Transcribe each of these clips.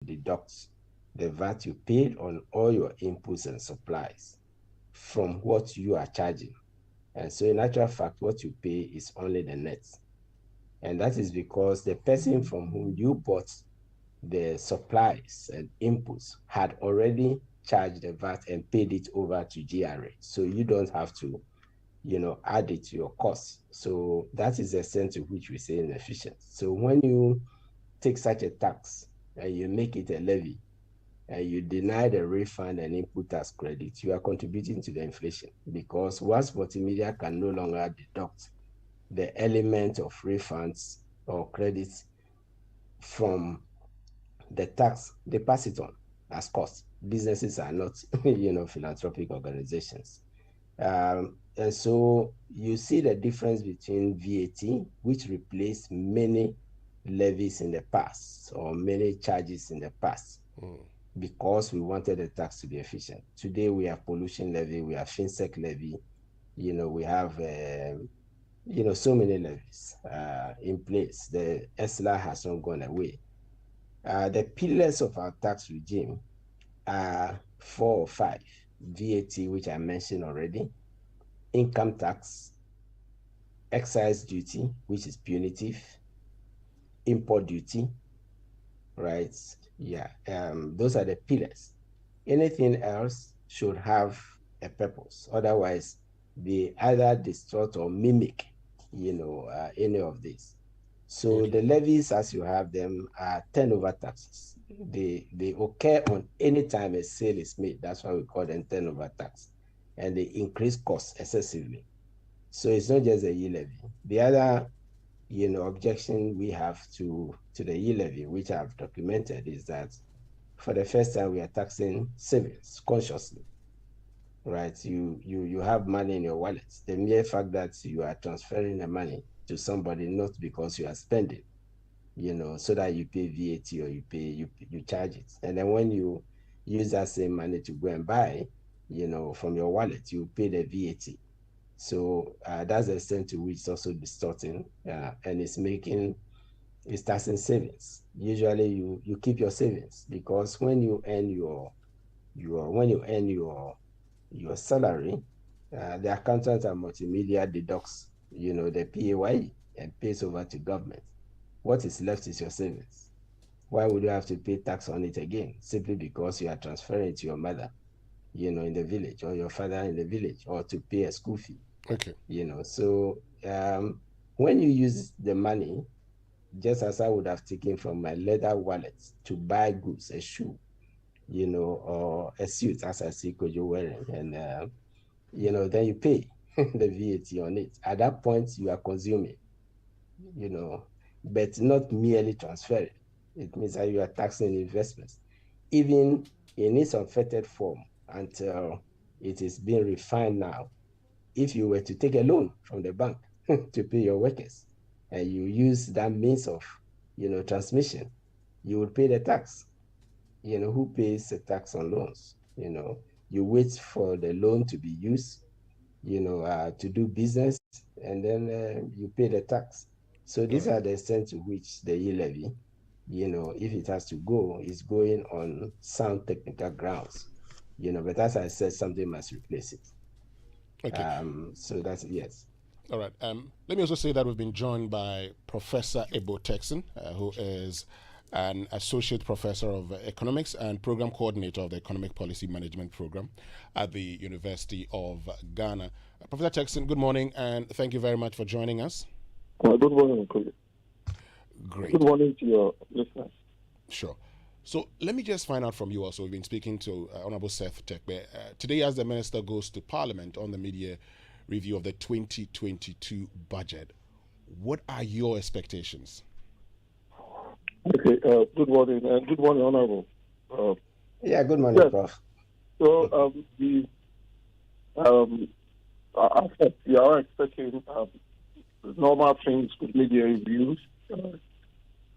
deduct the VAT you paid on all your inputs and supplies from what you are charging. And so in actual fact, what you pay is only the net. And that is because the person from whom you bought the supplies and inputs had already charged the VAT and paid it over to GRA. So you don't have to, add it to your costs. So that is the extent to which we say inefficient. So when you take such a tax and you make it a levy and you deny the refund and input tax credit, you are contributing to the inflation, because once multimedia can no longer deduct the element of refunds or credits from the tax, they pass it on as cost. Businesses are not, philanthropic organizations. And so you see the difference between VAT, which replaced many levies in the past or many charges in the past, because we wanted the tax to be efficient. Today we have pollution levy, we have FinSec levy, we have so many levies in place. The ESLA has not gone away. The pillars of our tax regime are 4 or 5. VAT, which I mentioned already, income tax, excise duty, which is punitive, import duty, right? Yeah, those are the pillars. Anything else should have a purpose. Otherwise, they either distort or mimic, any of these. So the levies, as you have them, are turnover taxes. They occur on any time a sale is made. That's why we call them turnover tax. And they increase costs excessively. So it's not just a e-levy. The other, objection we have to the e-levy, which I've documented, is that for the first time we are taxing savings consciously. Right? You have money in your wallet. The mere fact that you are transferring the money to somebody, not because you are spending, so that you pay VAT or you charge it. And then when you use that same money to go and buy, from your wallet, you pay the VAT. So that's the extent to which it's also distorting, and it's taxing savings. Usually you keep your savings, because when you earn your salary, the accountant and multimedia deducts, the PAYE and pays over to government. What is left is your savings. Why would you have to pay tax on it again? Simply because you are transferring it to your mother, in the village, or your father in the village, or to pay a school fee. Okay. So when you use the money, just as I would have taken from my leather wallet to buy goods, a shoe, or a suit, as I see Kojo wearing, and then you pay the VAT on it. At that point, you are consuming, but not merely transferring. It means that you are taxing investments, even in its unfettered form, until it is being refined now. If you were to take a loan from the bank to pay your workers, and you use that means of, transmission, you would pay the tax. Who pays the tax on loans? You wait for the loan to be used, to do business, and then you pay the tax. So these are the extent to which the e-levy, if it has to go, is going on sound technical grounds. But as I said, something must replace it. Okay. So that's yes. All right. Let me also say that we've been joined by Professor Ebo Texan, who is an associate professor of economics and program coordinator of the Economic Policy Management Program at the University of Ghana. Professor Texan, good morning, and thank you very much for joining us. Good morning, colleague. Great. Good morning to your listeners. Sure. So let me just find out from you also. We've been speaking to Honorable Seth Tekbe. Today, as the Minister goes to Parliament on the mid-year review of the 2022 budget, what are your expectations? Okay, good morning, and good morning, Honorable. Good morning, yes. Prof. So, we are expecting normal things with media reviews. What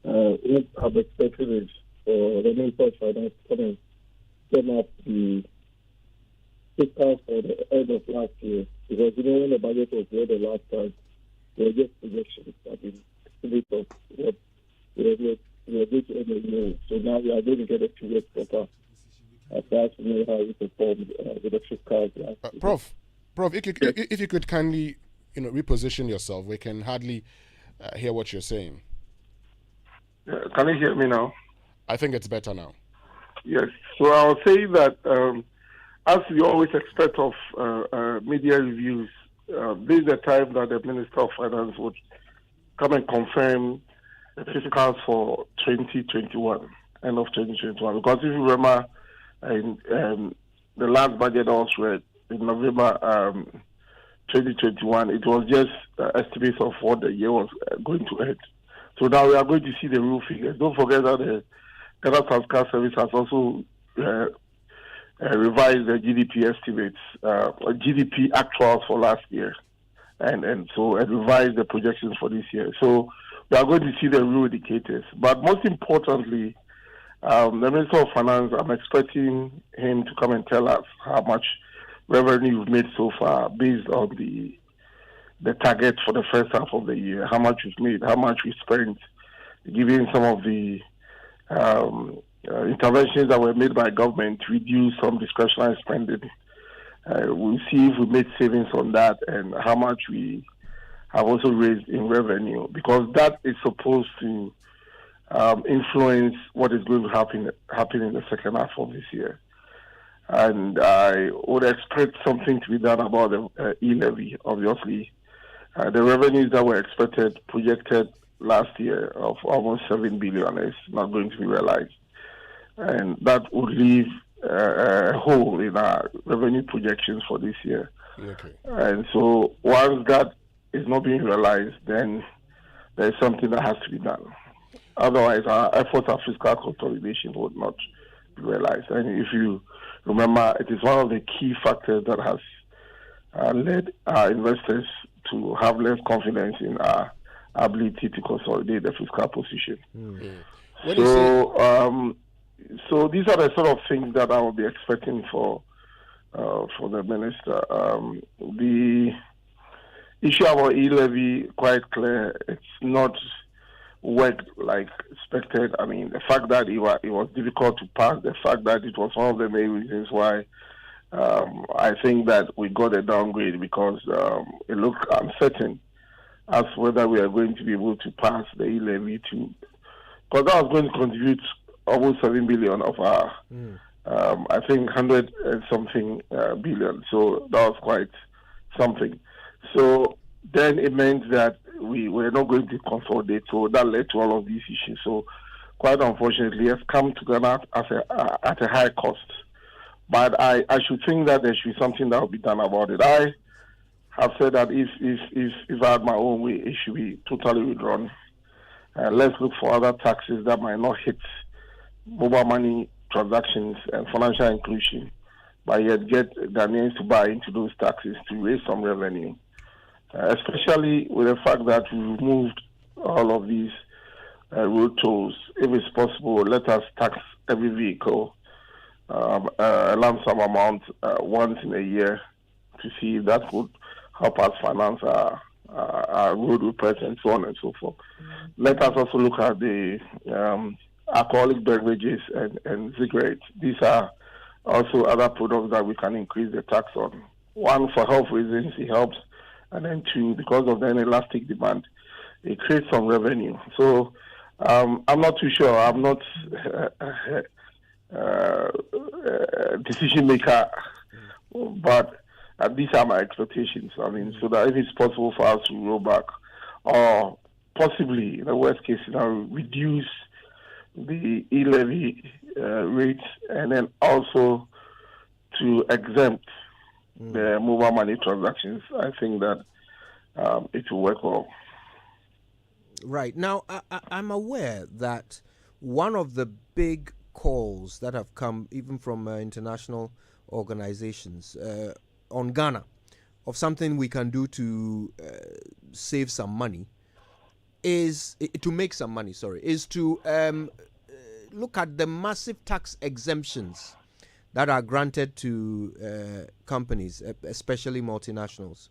I'm expecting is the Minister of Finance to come up the fiscal for the end of last year, because when the budget was read the last time, there were just projections that in estimate of what the we are going to end the year. So now we are going to get a period quarter. For us to know how we performed with the fiscal. Prof, if you could kindly, reposition yourself. We can hardly hear what you're saying. Can you hear me now? I think it's better now. Yes. So I'll say that as we always expect of media reviews, this is the time that the Minister of Finance would come and confirm the fiscals for 2021, end of 2021. Because if you remember, in the last budget I was read in November 2021, it was just estimates of what the year was going to end. So now we are going to see the real figures. Don't forget that the Ghana Transport Service has also revised the GDP estimates, GDP actuals for last year, and revised the projections for this year. So we are going to see the real indicators. But most importantly, the Minister of Finance, I'm expecting him to come and tell us how much revenue we've made so far based on the target for the first half of the year, how much we've made, how much we spent, given some of the interventions that were made by government to reduce some discretionary spending. We'll see if we made savings on that and how much we have also raised in revenue, because that is supposed to influence what is going to happen in the second half of this year. And I would expect something to be done about the e-levy, obviously. The revenues that were projected last year of almost 7 billion is not going to be realized. And that would leave a hole in our revenue projections for this year. Okay. And so once that is not being realized, then there's something that has to be done. Otherwise, our efforts at fiscal consolidation would not be realized. And if you remember, it is one of the key factors that has led our investors to have less confidence in our ability to consolidate the fiscal position. Mm-hmm. So these are the sort of things that I will be expecting for the minister. The issue about e-levy, quite clear. It's not worked like expected. I mean, the fact that it was difficult to pass, the fact that it was one of the main reasons why I think that we got a downgrade, because it looked uncertain as whether we are going to be able to pass the e-levy because that was going to contribute almost 7 billion of our, I think, 100 and something billion. So that was quite something. So then it meant that we were not going to consolidate. So that led to all of these issues. So quite unfortunately, it's come to Ghana at a high cost. But I should think that there should be something that will be done about it. I have said that if I had my own way, it should be totally withdrawn. Let's look for other taxes that might not hit mobile money transactions and financial inclusion, but yet get Ghanaians to buy into those taxes to raise some revenue. Especially with the fact that we removed all of these road tolls. If it's possible, let us tax every vehicle a lump sum amount once in a year to see if that would help us finance our road repairs and so on and so forth. Let us also look at the alcoholic beverages and cigarettes. These are also other products that we can increase the tax on. One, for health reasons, it helps. And then two, because of the inelastic demand, it creates some revenue. So I'm not too sure. I'm not a decision maker, but these are my expectations. I mean, so that if it's possible for us to roll back, or possibly, in the worst case scenario, reduce the e-levy rates, and then also to exempt the mobile money transactions, I think that it will work well. Right. Now, I'm aware that one of the big calls that have come even from international organizations on Ghana of something we can do to save some money is to make some money, is to look at the massive tax exemptions that are granted to companies, especially multinationals.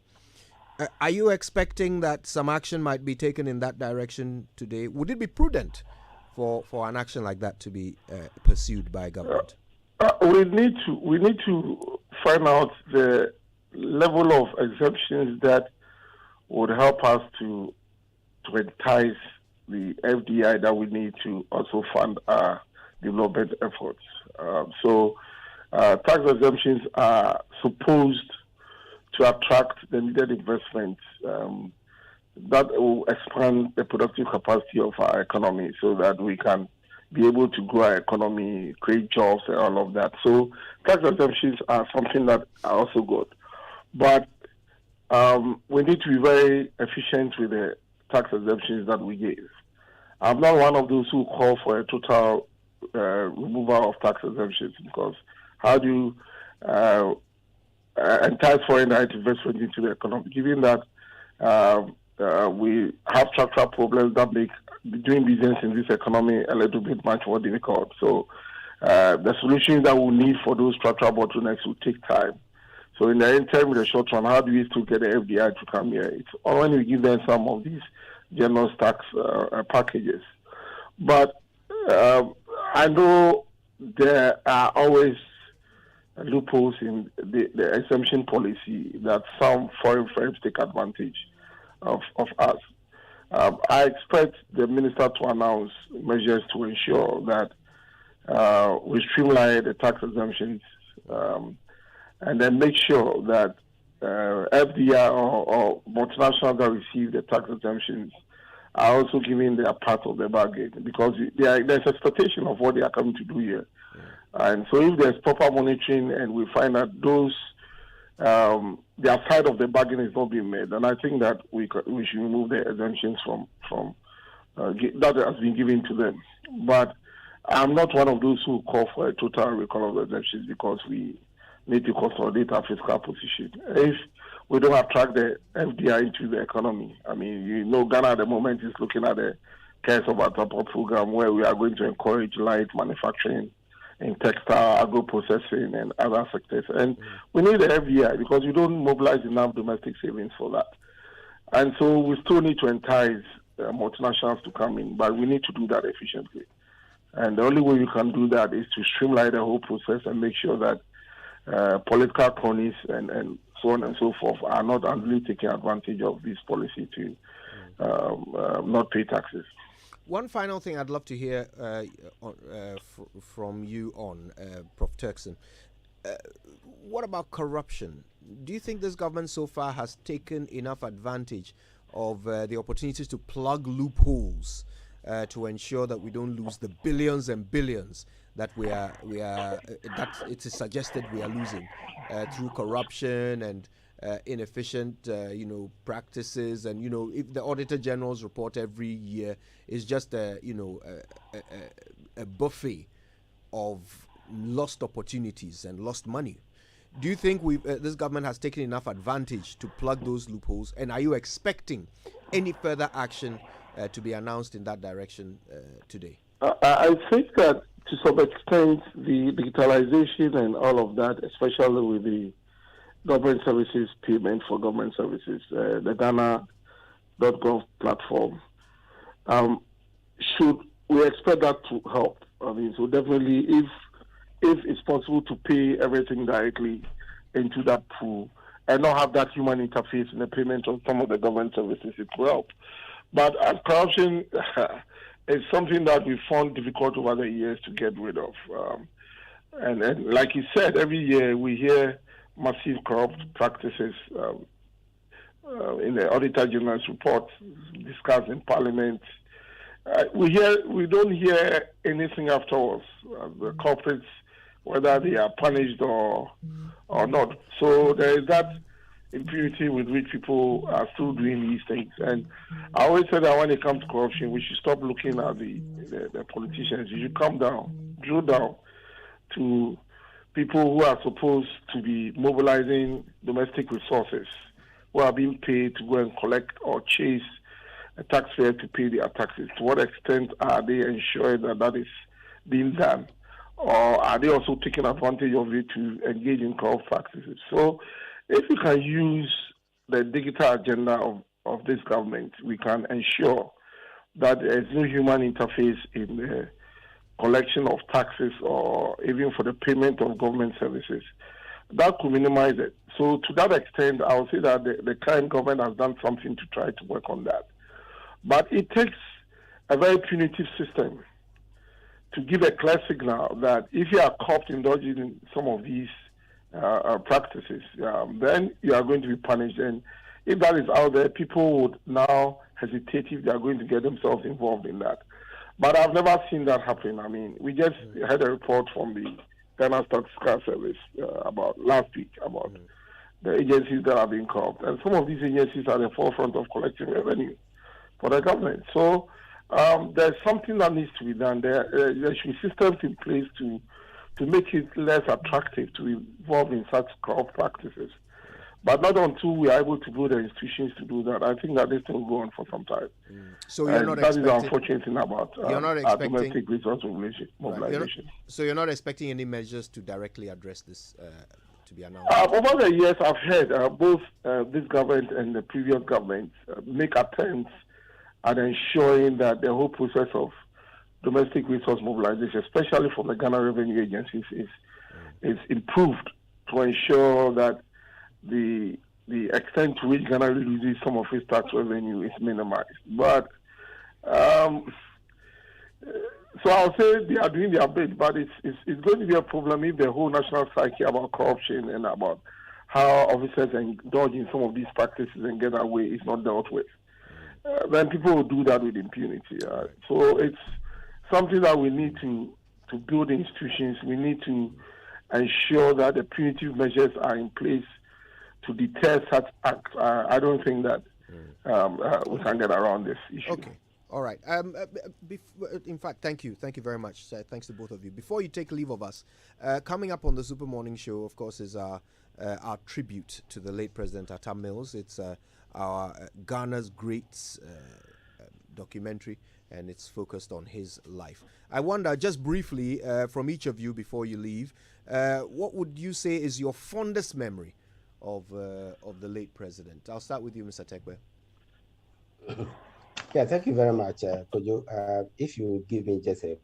Are you expecting that some action might be taken in that direction today? Would it be prudent for an action like that to be pursued by government? We need to find out the level of exemptions that would help us to entice the FDI that we need to also fund our development efforts. Tax exemptions are supposed to attract the needed investment that will expand the productive capacity of our economy so that we can be able to grow our economy, create jobs, and all of that. So tax exemptions are something that are also good. But we need to be very efficient with the tax exemptions that we give. I'm not one of those who call for a total removal of tax exemptions, because how do you entice foreign direct investment into the economy, given that we have structural problems that make doing business in this economy a little bit much more difficult. So the solutions that we need for those structural bottlenecks will take time. So in the interim, in the short run, how do we still get the FDI to come here? It's only when we give them some of these generous tax packages. But I know there are always loopholes in the exemption policy that some foreign firms take advantage of us. I expect the minister to announce measures to ensure that we streamline the tax exemptions and then make sure that FDI or multinationals that receive the tax exemptions are also given their part of the bargain, because there's expectation of what they are coming to do here. And so if there's proper monitoring and we find that those their side of the bargain is not being made, then I think that we should remove the exemptions from that has been given to them. But I'm not one of those who call for a total recall of the exemptions, because we need to consolidate our fiscal position. If we don't attract the FDI into the economy, I mean, Ghana at the moment is looking at the Cares of Atapa program, where we are going to encourage light manufacturing in textile, agro-processing, and other sectors. And we need the FDI, because we don't mobilize enough domestic savings for that. And so we still need to entice multinationals to come in, but we need to do that efficiently. And the only way we can do that is to streamline the whole process and make sure that political cronies and so on and so forth are not unduly taking advantage of this policy to not pay taxes. One final thing I'd love to hear from you on, Prof. Turkson. What about corruption? Do you think this government so far has taken enough advantage of the opportunities to plug loopholes to ensure that we don't lose the billions and billions that that it is suggested we are losing through corruption and inefficient practices? And if the Auditor General's report every year is just a buffet of lost opportunities and lost money, do you think this government has taken enough advantage to plug those loopholes, and are you expecting any further action to be announced in that direction today? I think that to some extent the digitalization and all of that, especially with the government services payment for government services, the Ghana.gov platform, we expect that to help. I mean, so definitely if it's possible to pay everything directly into that pool and not have that human interface in the payment of some of the government services, it will help. But corruption is something that we found difficult over the years to get rid of. And like you said, every year we hear massive corrupt practices in the Auditor General's report discussed in Parliament. We don't hear anything afterwards. The culprits, whether they are punished or not. So there is that impunity with which people are still doing these things. And I always say that when it comes to corruption, we should stop looking at the politicians. You should come down, drill down to people who are supposed to be mobilizing domestic resources, who are being paid to go and collect or chase a taxpayer to pay their taxes. To what extent are they ensuring that is being done? Or are they also taking advantage of it to engage in corrupt practices? So if we can use the digital agenda of this government, we can ensure that there is no human interface in the collection of taxes or even for the payment of government services. That could minimize it. So to that extent, I would say that the current government has done something to try to work on that. But it takes a very punitive system to give a clear signal that if you are caught indulging in some of these practices, then you are going to be punished. And if that is out there, people would now hesitate if they are going to get themselves involved in that. But I've never seen that happen. I mean, we just had a report from the Ghana Statistical Service about last week about the agencies that are being corrupt. And some of these agencies are at the forefront of collecting revenue for the government. So there's something that needs to be done. There should be systems in place to make it less attractive to be involved in such corrupt practices. But not until we are able to build the institutions to do that. I think that this thing will go on for some time. So you're not that expecting... That is the unfortunate thing about you're not expecting, domestic resource mobilization. So you're not expecting any measures to directly address this to be announced? Over the years, I've heard both this government and the previous government make attempts at ensuring that the whole process of domestic resource mobilization, especially from the Ghana Revenue Agencies, is improved to ensure that the extent to which Ghana loses some of its tax revenue is minimized. But so I'll say they are doing their bit, but it's going to be a problem if the whole national psyche about corruption and about how officers indulge in some of these practices and get away is not dealt with. Then people will do that with impunity. So it's something that we need to build institutions. We need to ensure that the punitive measures are in place to deter such acts. I don't think that we can get around this issue. Okay. All right. In fact, thank you very much. Thanks to both of you. Before you take leave of us, coming up on the Super Morning Show, of course, is our tribute to the late President Atta Mills. It's our Ghana's Greats documentary, and it's focused on his life. I wonder, just briefly, from each of you before you leave, what would you say is your fondest memory of the late president? I'll start with you, Mr. Tekwe. Yeah, thank you very much, Kojo. If you give me just a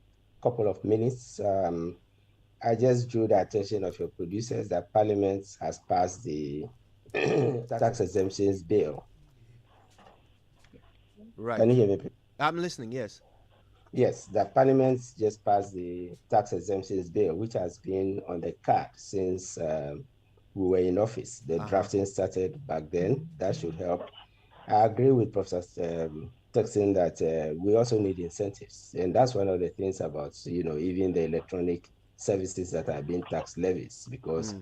couple of minutes, I just drew the attention of your producers that Parliament has passed the tax exemptions bill. Right. Can you hear me? I'm listening, yes. Yes, the Parliament just passed the tax exemptions bill, which has been on the card since we were in office. The drafting started back then. That should help. I agree with Professor Texan that we also need incentives. And that's one of the things about, even the electronic services that are being tax levies, because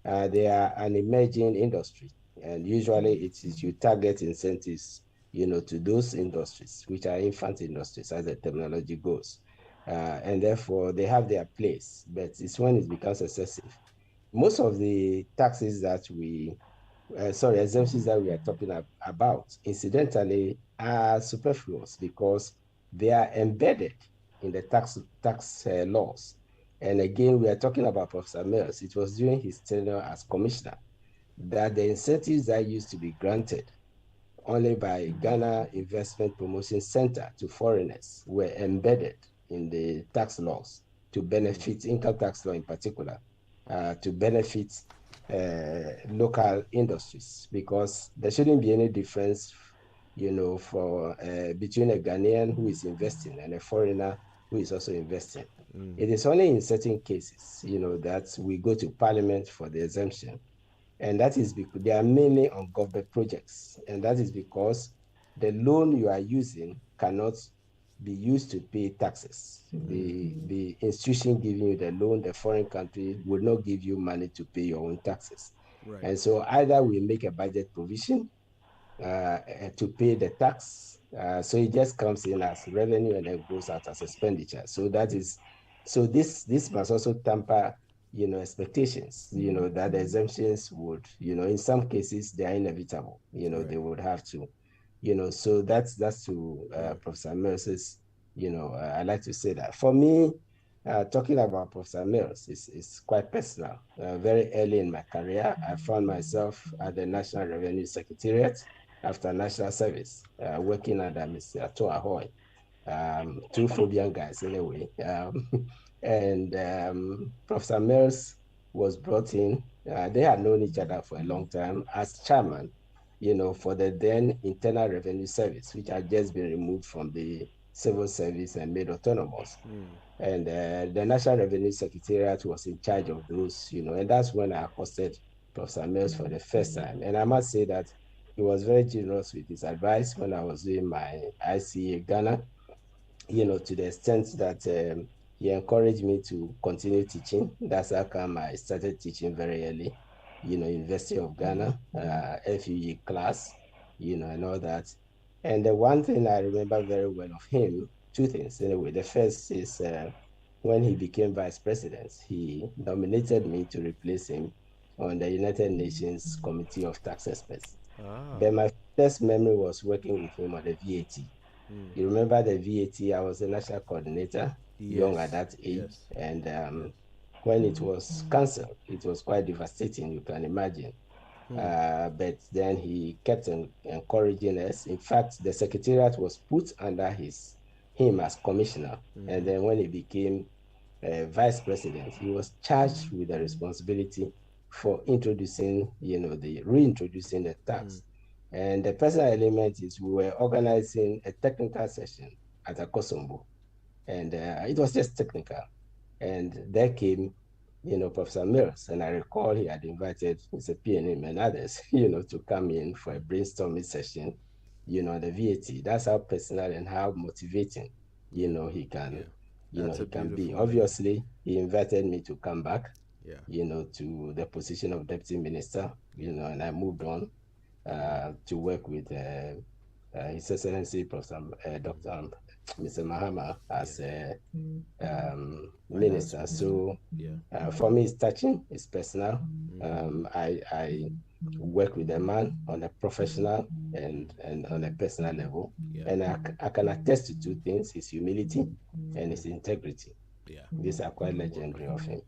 they are an emerging industry. And usually it is you target incentives, to those industries, which are infant industries as the terminology goes. And therefore they have their place, but it's when it becomes excessive. Most of the taxes that exemptions that we are talking about, incidentally, are superfluous because they are embedded in the tax laws. And again, we are talking about Professor Mills. It was during his tenure as commissioner that the incentives that used to be granted only by Ghana Investment Promotion Center to foreigners were embedded in the tax laws to benefit income tax law in particular, to benefit local industries, because there shouldn't be any difference, for between a Ghanaian who is investing and a foreigner who is also investing. It is only in certain cases, that we go to Parliament for the exemption, and that is because they are mainly on government projects, and that is because the loan you are using cannot be used to pay taxes. The institution giving you the loan, the foreign country, would not give you money to pay your own taxes. Right. And so either we make a budget provision to pay the tax, so it just comes in as revenue and then goes out as expenditure. So this must also temper, expectations, that the exemptions would, in some cases they are inevitable, right. They would have to. So that's to Professor Mills. I like to say that. For me, talking about Professor Mills is quite personal. Very early in my career, I found myself at the National Revenue Secretariat after national service, working under Mr. Ato Ahoy. two Phobian guys anyway. And Professor Mills was brought in. They had known each other for a long time as chairman, for the then Internal Revenue Service, which had just been removed from the civil service and made autonomous. And the National Revenue Secretariat was in charge of those, and that's when I accosted Professor Mills for the first time. And I must say that he was very generous with his advice when I was doing my ICA Ghana, to the extent that he encouraged me to continue teaching. That's how come I started teaching very early, University of Ghana, FUE class, and all that. And the one thing I remember very well of him, two things anyway. The first is when he became vice president, he nominated me to replace him on the United Nations Committee of Tax Experts. But my first memory was working with him on the VAT. You remember the VAT? I was the national coordinator, young at that age. And when it was cancelled, it was quite devastating, you can imagine. But then he kept encouraging us. In fact, the secretariat was put under him as commissioner. And then when he became vice president, he was charged with the responsibility for introducing, reintroducing the tax. And the personal element is we were organizing a technical session at Akosombo. And it was just technical. And there came, Professor Mills. And I recall he had invited Mr. PNM and others, to come in for a brainstorming session, on the VAT. That's how personal and how motivating, he can, he can be. Obviously, he invited me to come back, to the position of deputy minister, and I moved on to work with His Excellency Professor Dr. Mr. Mahama as a minister. So for me, it's touching, it's personal. I work with a man on a professional and on a personal level. And I can attest to two things, his humility and his integrity. These are quite legendary of him.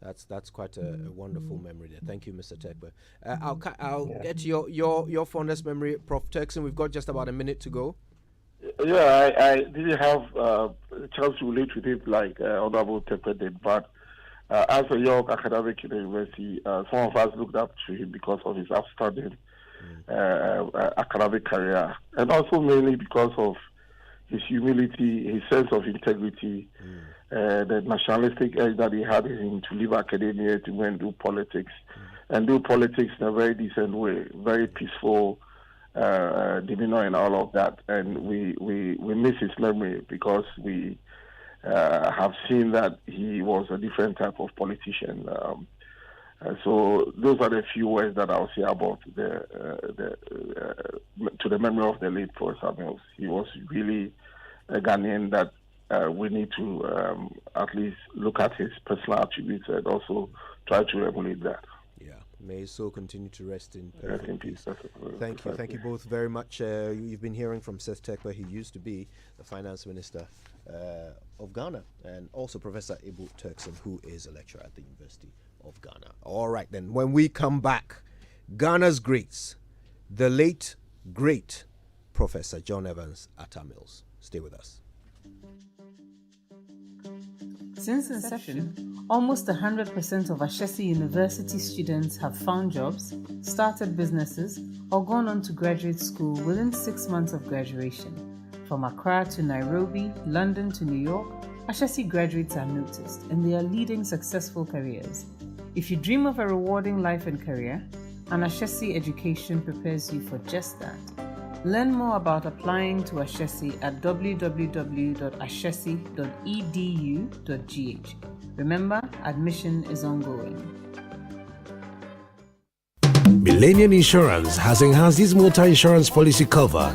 That's quite a wonderful memory there. Thank you, Mr. Tekbe. I'll get your fondest memory, Prof. Turkson. We've got just about a minute to go. Yeah, I didn't have a chance to relate with it like Honorable Tekbe did, but as a young academic in the university, some of us looked up to him because of his outstanding academic career, and also mainly because of his humility, his sense of integrity, the nationalistic edge that he had in him to leave academia to go and do politics, and do politics in a very decent way, very peaceful demeanor and all of that. And we miss his memory because we have seen that he was a different type of politician. So those are the few words that I'll say about to the memory of the late Professor Mills. He was really a Ghanaian that we need to at least look at his personal attributes and also try to emulate that. Yeah, may his soul continue to rest in perfect peace. Thank you both very much. You've been hearing from Seth Tekbe. He used to be the finance minister of Ghana, and also Professor Ebo Turkson, who is a lecturer at the University of Ghana. All right, then, when we come back, Ghana's greats, the late, great Professor John Evans Atta Mills. Stay with us. Since inception, almost 100% of Ashesi University students have found jobs, started businesses, or gone on to graduate school within 6 months of graduation. From Accra to Nairobi, London to New York, Ashesi graduates are noticed and they are leading successful careers. If you dream of a rewarding life and career, an Ashesi education prepares you for just that. Learn more about applying to Ashesi at www.ashesi.edu.gh. Remember, admission is ongoing. Millennium Insurance has enhanced its motor insurance policy cover